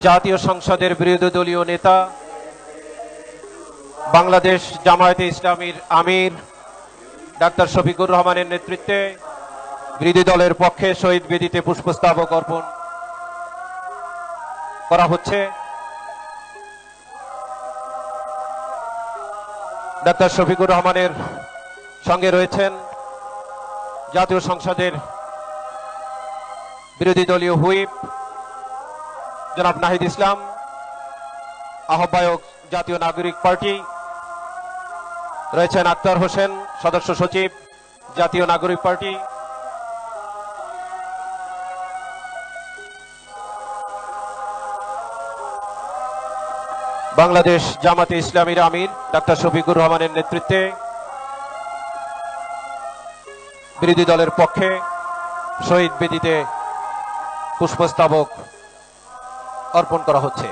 জাতীয় সংসদের বিরোধী দলীয় নেতা বাংলাদেশ জামায়াতে ইসলামীর আমির ডাক্তার শফিকুর রহমানের নেতৃত্বে বিরোধী দলের পক্ষে শহীদ বেদিতে পুষ্পস্তবক অর্পণ করা হচ্ছে। ডাক্তার শফিকুর রহমানের সঙ্গে রয়েছেন জাতীয় সংসদের বিরোধী দলীয় হুইপ জনাব নাহিদ ইসলাম, আহ্বায়ক জাতীয় নাগরিক পার্টি, রয়েছেন আক্তার হোসেন, সদস্য সচিব জাতীয় নাগরিক পার্টি, বাংলাদেশ জামাতে ইসলামীর আমির ডাক্তার শফিকুর রহমানের নেতৃত্বে বিরোধী দলের পক্ষে শহীদ বেদিতে পুষ্পস্তবক অর্পণ করা হচ্ছে।